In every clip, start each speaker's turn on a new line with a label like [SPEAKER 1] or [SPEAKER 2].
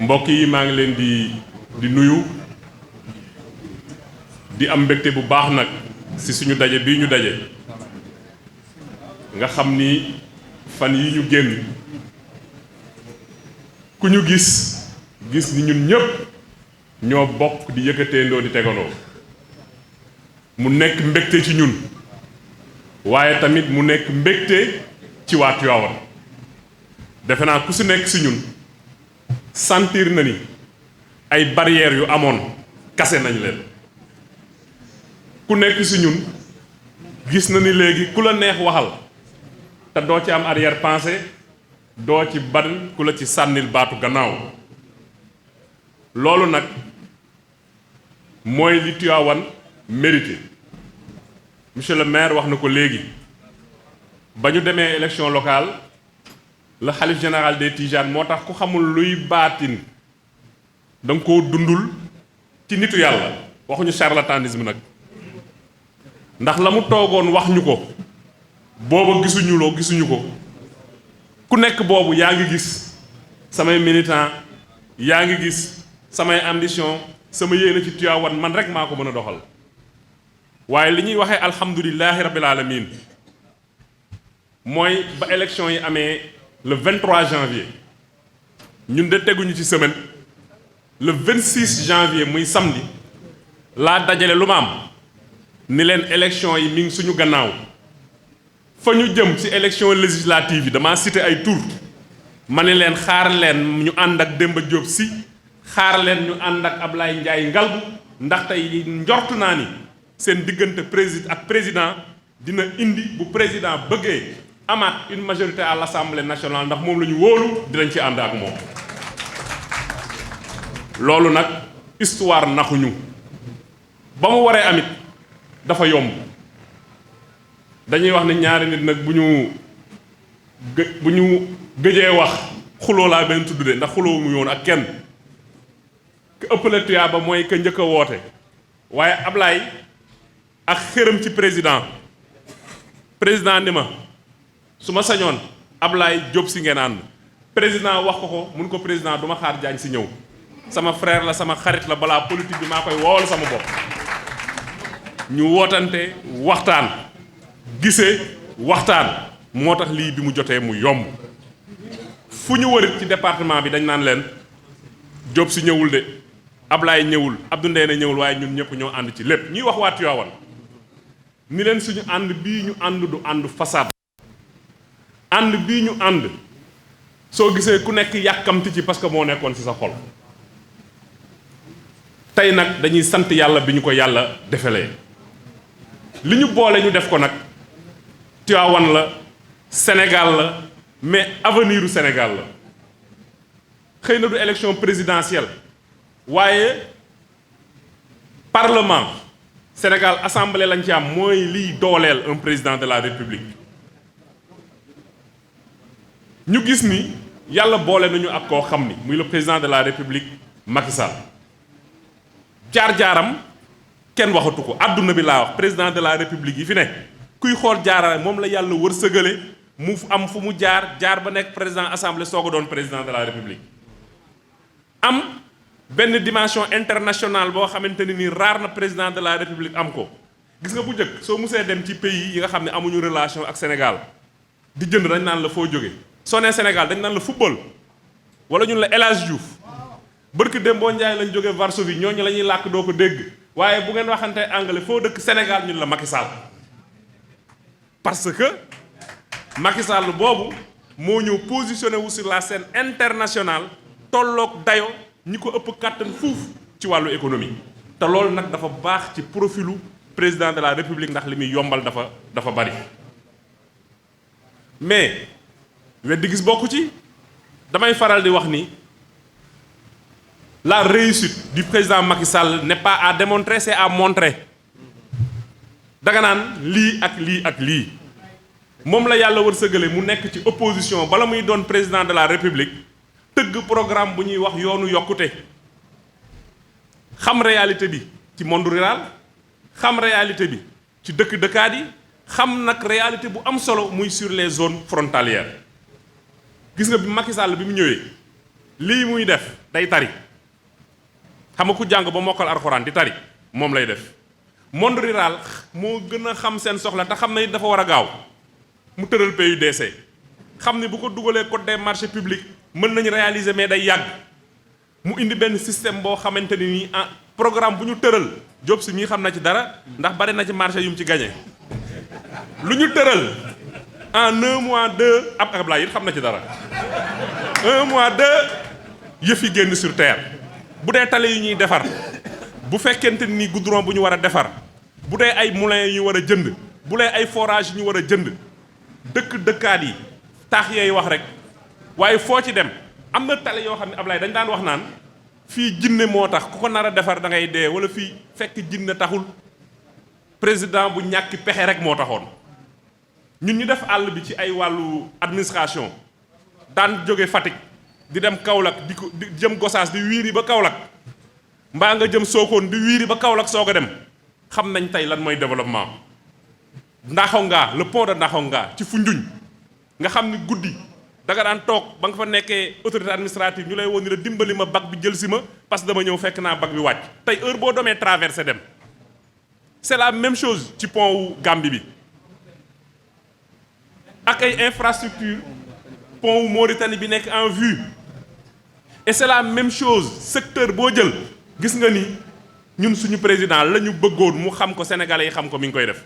[SPEAKER 1] mbokk yi maa ngi leen di nuyu di am mbégte bu baax nag ci suñu daje bii ñu daje nga xam ni fan yi ñu génn ku ñu gis ni ñun ñépp ñoo bokk di yëkkateendoo di tegandoo mu nekk mbégte ci ñun waaye tamit mu nekk mbégte ci waa Tivaouane defe naa ku si nekk si ñun sentir na ni ay barrières yu amoon kase nañ leen ku nekk si ñun gis na ni léegi ku la neex waxal te doo ci am arrière pensée doo ci ban ku la ci sànnil baatu gannaaw loolu nag mooy li Tivaouane mérité monsieur le maire wax na ko léegi ba ñu demee élection locale le khalife général des Tidianes moo tax ku xamul luy baatin da nga koo dundul ci nitu yàlla waxuñu charlatanisme nag ndax la mu toogoon wax ñu ko booba gisuñu ko ku nekk boobu yaa ngi gis samay militant yaa ngi gis samay ambition sama yéene ci Tivaouane man rek maa ko mën a doxal waaye li ñuy waxee alhamdulilahi rabbil alamin mooy ba élection yi amee le 23 janvier ñun de teguñu ci semaine le 26 janvier muy samedi laa dajale lu ma am ni leen élection yi mi ngi suñu gannaaw fa ñu jëm ci élection législative yi dama cité ay tur ma ne leen xaar leen ñu ànd ak Demba Diop Sy xaar leen ñu ànd ak Ablaye Ndiaye Ngalgou ndax tey njort naa ni seen diggante président dina indi bu président bëggee amaat une majorité à l'Assemblée nationale ndax moom la ñu wóolu dinañ ci ànd ak moom loolu nag histoire naxuñu ba mu waree amit dafa yomb dañuy wax ne ñaari nit nag bu ñu gëjee wax xuloo laa benn tudd de ndax xuloo mu yoon ak kenn ka ëppale tuyaaba mooy ka njëkk a woote waaye Ablaye ak xërëm ci président ni ma su ma sañoon Ablaye Diop Sy ngeen ànd président wax ko mun ko président du ma xaar Diagne Sy ñëw sama frère la sama xarit la balaa politique bi maa koy woowal sama bopp ñu wootante waxtaan gisee waxtaan moo tax lii bi mu jotee mu yomb fu ñu wërit ci département bi dañ naan leen Diop Sy ñëwul de Ablaye ñëwul Abdou Ndéné ñëwul waaye ñun ñëpp ñoo ànd ci lépp ñuy wax waa Tivaouane ni leen suñu ànd bii ñu ànd du ànd façade ànd bii ñu ànd soo gisee ku nekk yàkkamti ci parce que moo nekkoon ci sa xol tey nag dañuy sant yàlla bi ñu ko yàlla defelee li ñu boole ñu def ko nag Tivaouane la Sénégal la mais avenir u Sénégal la xëy na du élection présidentielle waaye parlement Sénégal assemblée lañ ci am mooy liy dooleel un président de la république ñu gis ni yàlla boole nañu ak koo xam ni muy le président de la république Macky Sall jaar-jaaram kenn waxatu ko àdduna bi laa wax président de la république yi fi ne kuy xool jaarale moom la yàlla wërsëgale mu am fu mu jaar ba nekk président assemblée soog a doon président de la république am benn dimension internationale boo xamante ne nii raar na président de la république am ko gis nga bu njëkk soo musee dem ci pays yi nga xam ne amuñu relation ak Sénégal di jënd dañ naan la foo jóge soo nee Sénégal dañ naan la football wala ñun la El Hadj Diouf barki Dembo Ndiaye lañ jógee Varsovie ñooñu la ñuy làkk doo ko dégg waaye bu ngeen waxante anglais foo dëkk Sénégal ñun la Macky Sall parce que Macky Sall boobu moo ñëw positionné wu sur la scène internationale tolloog dayo ñi ko ëpp kàttan fuuf ci wàllu économie te loolu nag dafa baax ci profilu président de la république ndax li muy yombal dafa bari mais weddi gis bokku ci damay faral di wax ni la réussite du président Macky Sall n'est pas à démontrer c'est à montrer danga naan lii ak lii ak lii moom la yàlla wërsëgale mu nekk ci opposition bala muy doon président de la république tëgg programme bu ñuy wax yoonu yokkute xam réalité bi ci monde rural xam réalité bi ci dëkk-dëkkaat yi xam nag réalité bu am solo muy sur les zones frontalières gis nga bi Macky Sall bi mu ñëwee lii muy def day tari xam nga ku jàng ba mokkal alxuraan di tari moom lay def monde rural moo gën a xam seen soxla te xam na it dafa war a gaaw mu tëral PUDC xam ne bu ko dugalee code des marchés publics mën nañu réaliser mais day yàgg mu indi benn système boo xamante ni nii programme bu ñu tëral Diop si mii xam na ci dara ndax bari na ci marché yu mu ci gagné lu ñu tëral en 1 mois 2 ab Ablaye it xam na ci dara 1 mois 2 yëf yi génn sur terre bu dee tali yu ñuy defar bu fekkente ni goudron bu ñu war a defar bu dee ay moulins yu ñu war a jënd bu dee ay forage yu ñu war a jënd dëkkaat yi taax yeey wax rek waaye foo ci dem am na tali yoo xam ne Ablaye dañ daan wax naan fii jinne moo tax ku ko nar a defar da ngay dee wala fii fekk jinne taxul président bu ñàkki pexe rek moo taxoon ñun ñu def àll bi ci ay wàllu administration daan jóge Fatick di dem Kaolack di jëm Gossas di wiiri ba Kaolack mbaa nga jëm Sokone di wiiri ba Kaolack soog a dem xam nañ tey lan mooy développement Ndaxonga le pont de Ndaxonga ci Foundiougne nga xam ni guddi da nga daan toog ba nga fa nekkee autorité administrative ñu lay woon ni la dimbali ma bac bi jël si ma parce que dama ñëw fekk naa bac bi wàcc tey heure boo demee traversé dem c'est la même chose ci pont wu Gambie bi ak ay infrastructure pont wu Mauritanie bi nekk en vue et c'est la même chose secteur boo jël gis nga ni ñun suñu président la ñu bëggoon mu xam ko sénégalais yi xam ko mi ngi koy def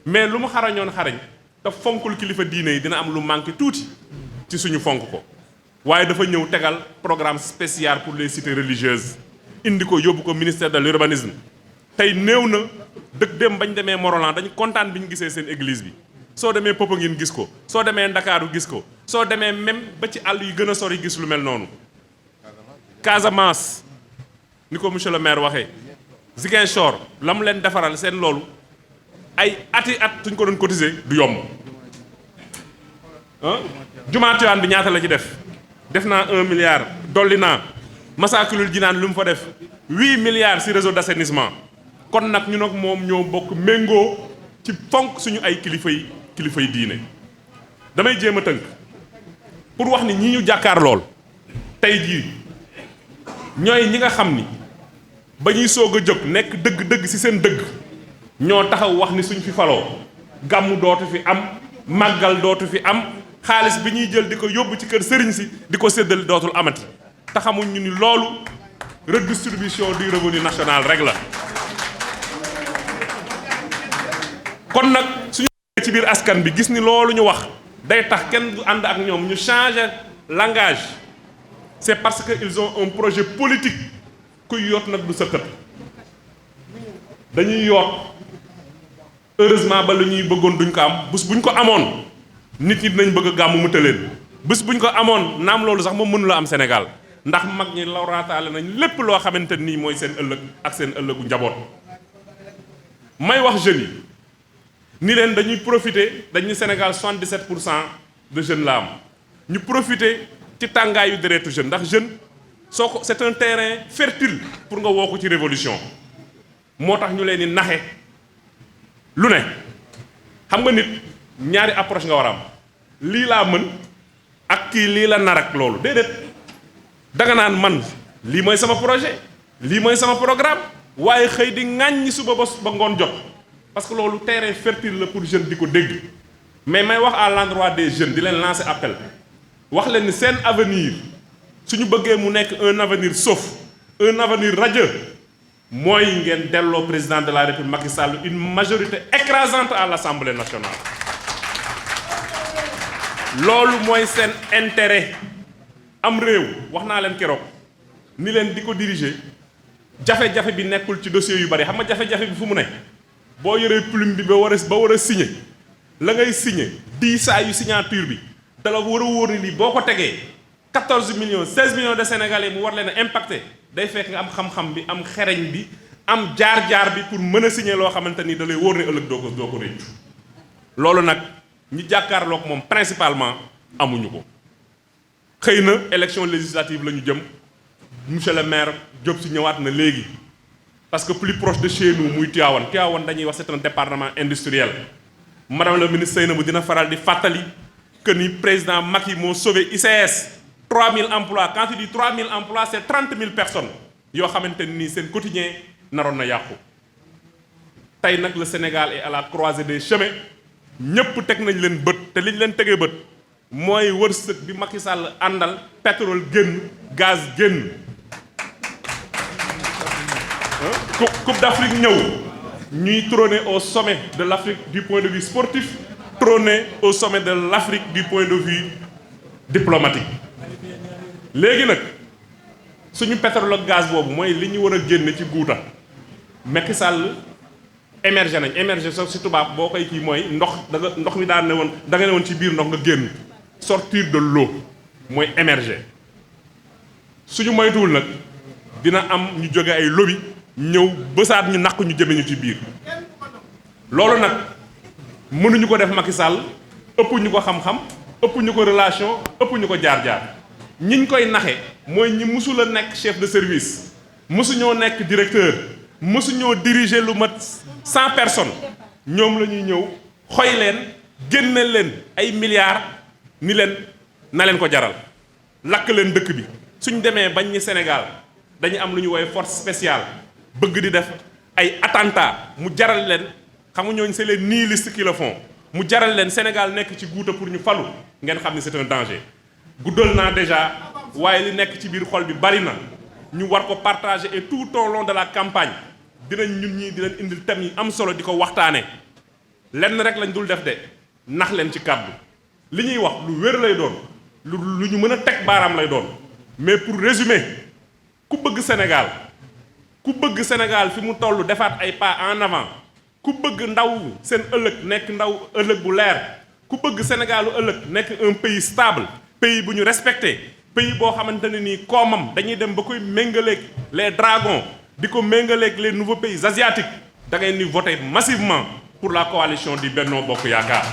[SPEAKER 1] mais lu mu xarañoon xarañ te fonkul kilifa diine yi dina am lu manqué tuuti ci suñu fonk ko waaye dafa ñëw tegal programme spécial pour les cités religieuses indi ko yóbbu ko ministère de l'urbanisme tey néew na dëkk dem bañ demee Morolan dañu kontaan bi ñu gisee seen église bi soo demee Popenguine gis ko soo demee Ndakaaru gis ko soo demee même ba ci àll yi gën a sori gis lu mel noonu Casamance ni ko monsieur le maire waxee Ziguinchor la mu leen defaral seen loolu ay ati at suñ ko doon cotiser du yomb jumaa Tiwaawan bi ñaata la ci def naa 1 milliard dolli naa Massalikul Jinaan lu mu fa def 8 milliards ci réseau d'assainissement kon nag ñu nag moom ñoo bokk méngoo ci fonk suñu ay kilifay diine damay jéem a tënk pour wax ni ñi ñu jàkkaar lool tey jii ñooy ñi nga xam ni ba ñuy soog a jóg nekk dëgg-dëgg ci seen dëgg ñoo taxaw wax ni suñ fi faloo gàmmu dootu fi am màggal dootu fi am xaalis bi ñuy jël di ko yóbbu ci kër sëriñ si di ko séddale dootul amati te xamuñ ñu ni loolu redistribution du revenu national rek la kon nag suñu ci biir askan bi gis ni loolu ñu wax day tax kenn du ànd ak ñoom ñu changer langage c'est parce que ils ont un projet politique kuy yoot nag du sëkkat dañuy yoot heureusement ba la ñuy bëggoon duñ ko am bés buñ ko amoon nit ñi dinañ bëgg a gàmmu mu tëleen bés buñ ko amoon naam loolu sax moom mënula am Sénégal ndax mag ñi lawraataale nañ lépp loo xamante nii mooy seen ëllëg ak seen ëllëgu njaboot may wax jeunes yi ni leen dañuy profiter dañuy Sénégal 77% de jeunes la am ñu profiter ci tàngaayu deretu jeune ndax jeune soo ko c'est un terrain fertile pour nga woo ko ci révolution moo tax ñu leen di naxe lu ne xam nga nit ñaari approche nga war a am lii laa mën ak kii lii la nar ak loolu déedéet danga naan man lii mooy sama projet lii mooy sama programme waaye xëy di ŋàññi suba ba ngoon jot parce que loolu terrain fertile la pour jeune di ko dégg mais may wax à l'endroit des jeunes di leen lancer appel wax leen ni seen avenir suñu bëggee mu nekk un avenir sauf un avenir radieux mooy ngeen delloo président de la République Macky Sall une majorité écrasante à l'Assemblée nationale loolu mooy seen intérêt am réew wax naa leen keroog ni leen di ko diriger jafe-jafe bi nekkul ci dossier yu bari xam nga jafe-jafe bi fu mu ne boo yoree plume bi ba war a signer la ngay signer diisaayu signature bi te la war a wóor ni lii boo ko tegee 14 millions 16 millions de Sénégalais mu war leen a impacté day fekk nga am xam-xam bi am xereñ bi am jaar-jaar bi pour mën a signer loo xamante ni da lay wóor ne ëllëg doo ko réccu loolu nag ñi jàkkaarloog moom principalement amuñu ko xëy na élection législative la ñu jëm monsieur le maire Diop si ñëwaat na léegi parce que plus proche de chez nous muy Tivaouane dañuy wax c'est un département industriel madame la ministre Seynabou dina faral di fàttali que ni président Macky moo sauvé ICS 3000 emplois quand tu dis 3000 emplois c'est 30 000 personnes yoo xamante ni seen quotidien naroon na yàqu. tey nag le Sénégal est à la croisée des chemins ñëpp teg nañ leen bët te liñ leen tegee bët mooy wërsëg bi Macky Sall àndal pétrole génn gaz génn. Coupe d'Afrique ñëw ñuy trôner au sommet de l'Afrique du point de vue sportif trôner au sommet de l'Afrique du point de vue diplomatique. léegi nag suñu pétrole ak gaz boobu mooy li ñu war a génne ci guuta Macky Sall émerger nañ émerger si tubaab boo koy kii mooy ndox mi daan ne woon da nga ne woon ci biir ndox nga génn sortir de l'eau mooy émerger. suñu moytuwul nag dina am ñu jóge ay lobby ñëw bësaat ñu naq ñu jëme ñu ci biir. loolu nag mënuñu ko def Macky Sall ëpp ñu ko xam-xam ëpp ñu ko relation ëpp ñu ko jaar-jaar. ñiñ koy naxe mooy ñi mësul a nekk chef de service mësuñoo nekk directeur mësuñoo diriger lu mat 100 personnes ñoom la ñuy ñëw xoy leen génne leen ay milliards ni leen na leen ko jaral lakk leen dëkk bi. suñ demee bañ ñi Sénégal dañu am lu ñu woowee force spéciale bëgg di def ay attentat mu jaral leen xam nga ñooñu c'est les nihilistes qui le font mu jaral leen Sénégal nekk ci guuta pour ñu falu ngeen xam ni c'est un danger. guddal naa déjà waaye li nekk ci biir xol bi bari na ñu war ko partager et tout au long de la campagne dinañ ñun ñii di leen indil thèmes yi am solo di ko waxtaane lenn rek lañ dul def de nax leen ci kàddu li ñuy wax lu wér lay doon lu ñu mën a teg baaraam lay doon mais pour résumer ku bëgg Sénégal fi mu toll defaat ay pas en avant ku bëgg ndaw seen ëllëg nekk ndaw ëllëg bu leer ku bëgg Sénégalu ëllëg nekk un pays stable pays bu ñu respecté pays boo xamante ne nii koomam dañuy dem ba koy méngaleeg les dragons di ko méngaleeg les nouveaux pays asiatiques da ngay ni voter massivement pour la coalition di Benno Bokk Yaakaar.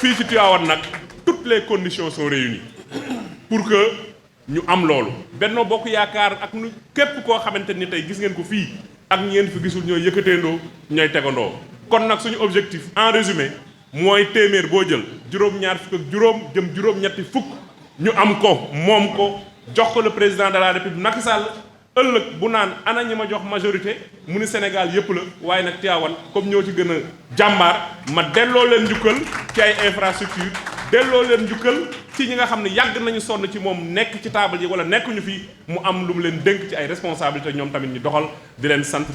[SPEAKER 1] fii ci Tivaouane nag toutes les conditions sont réunies pour que ñu am loolu. Benno Bokk Yaakaar ak nu képp koo xamante ni tey gis ngeen ko fii ak ñeen fi gisul ñooy yëkkateendoo ñooy tegandoo kon nag suñu objectif en résumé mooy téeméer boo jël juróom-ñaar fukk ak juróom jëm juróom-ñetti fukk ñu am ko moom ko jox ko le président de la République Macky Sall ëllëg bu naan ana ñi ma jox majorité mu ni Sénégal yëpp la waaye nag Tivaouane comme ñoo ci gën a jàmbaar ma delloo leen njukkal ci ay infrastructure delloo leen njukkal ci ñi nga xam ne yàgg nañu sonn ci moom nekk ci table yi wala nekkuñu fi mu am lu mu leen dénk ci ay responsabilités ñoom tamit ñu doxal di leen sant.